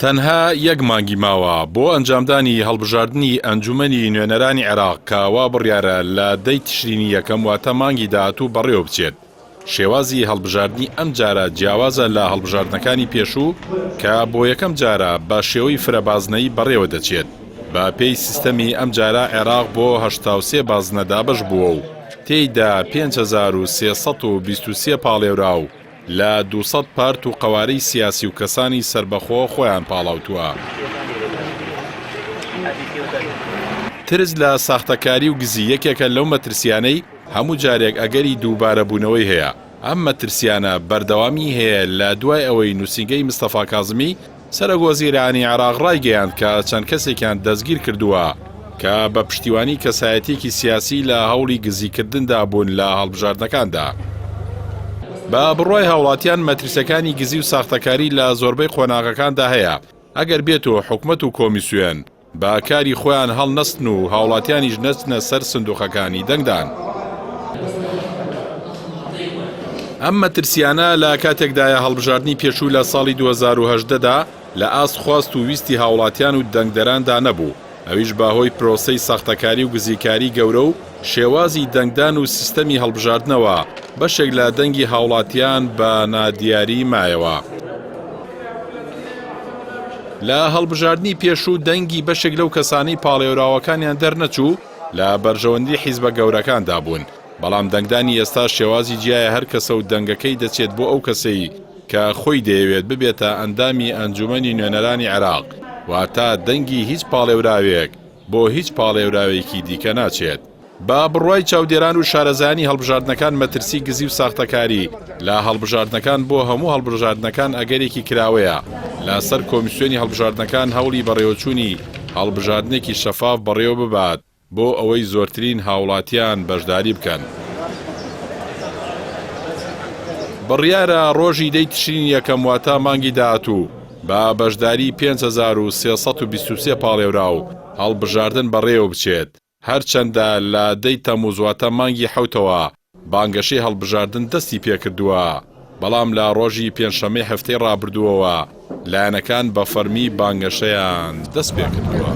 تەنها یەک مانگی ماوە بۆ ئەنجامدانی هەڵبژاردننی ئەنجومەنی نوێنەرانی عێراق کەوا بڕیارە لە 10 تشرینی یەکەم واتە مانگی داهاتوو بەڕێوە بچێت. شێوازی هەڵبژاردننی ئەم جارە جیاوازە لە هەڵبژاردنەکانی پێشوو کە بۆ یەکەم جارە بە شێوەی فرەبازنەی بەڕێوە دەچێت. بە پێی سیستەمی ئەم جارە عێراق بۆ 83 بازنە دابەش بووە و تێیدا 5323 پاڵێوراو لە 200 پارت و قەوارەی سیاسی و کەسانی سربەخۆ خۆیان پاڵاوتووە. ترس لە ساختەکاری و گزی یەکێکە لەو مەترسیانەی هەموو جارێک ئەگەری دووبارەبوونەوەی هەیە. ئەم مەترسیانە بەردەوامی هەیە لە دوای ئەوەی نووسینگەی مستەفا کازمی سەرۆکوەزیرانی عێراق ڕایگەیاند کە چەند کەسێکیان دەستگیر کردووە کە بە پشتیوانی کەسایەتێکی سیاسی لە هەوڵی گزیکردندا بوون لە هەڵبژاردنەکاندا. بە بڕوای هاوڵاتیان مەترسەکانی گزی و ساختەکاری لە زۆربەی قۆناغەکاندا هەیە. ئەگەر بێتەوە حکومەت و کۆمیسیۆن بە کاری خۆیان هەڵنەستن و هاوڵاتیانیش نەچنە سەر سندوقەکانی دەنگدان. ئەم مەترسیانە لە کاتێکدایە هەڵبژاردننی پێشوو لە ساڵی 2018دا لە ئاست خواست و ویستی هاوڵاتیان و دەنگدەراندا نەبوو. ئەویش بەهۆی پرۆسەی ساختەکاری و گزیکاری گەورە و شێوازی دەنگدان و سیستەمی هەڵبژاردنەوە بەشێک لە دەنگی هاوڵاتیان بە نادیاری مایەوە. لە هەڵبژاردننی پێشوو دەنگی بەشێک لەو کەسانی پاڵێوراوەکانیان دەرنەچوو لە بەرژەوەندی حیزبە گەورەکاندا بوون. بەڵام دەنگدانی ئێستا شێوازی جیایە هەر کەسە و دەنگەکەی دەچێت بۆ ئەو کەسەی کە خۆی دەیەوێت ببێتە ئەندامی ئەنجومەنی نوێنەرانی عێراق، واتە دەنگی هیچ پاڵێوراوێک بۆ هیچ پاڵێوراوێکی دیکە ناچێت. با بڕوای چاودێران و شارەزانی هەڵبژاردنەکان مەترسی گزی و ساختەکاری لە هەڵبژاردنەکان بۆ هەموو هەڵبژاردنەکان ئەگەرێکی کراوەیە. لەسەر کۆمیسیۆنی هەڵبژاردنەکان هەوڵی بەڕێوەچوونی هەڵبژاردنێکی شەفاف بەڕێوە ببات بۆ ئەوەی زۆرترین هاوڵاتیان بەشداری بکەن. بڕیارە ڕۆژی 10 تشرینی یەکەم واتە مانگی داهاتوو بە بەشداری 5323 پاڵێوراو هەڵبژاردن بەڕێوە بچێت. هەرچەندە لە 10 تەمووز واتە مانگی حەوتەوە بانگەشەی هەڵبژاردن دەستی پێکردووە، بەڵام لە ڕۆژی پێنجشەممەی هەفتەی ڕابردووەوە لایەنەکان بە فەرمی بانگەشەیان دەست پێکردووە.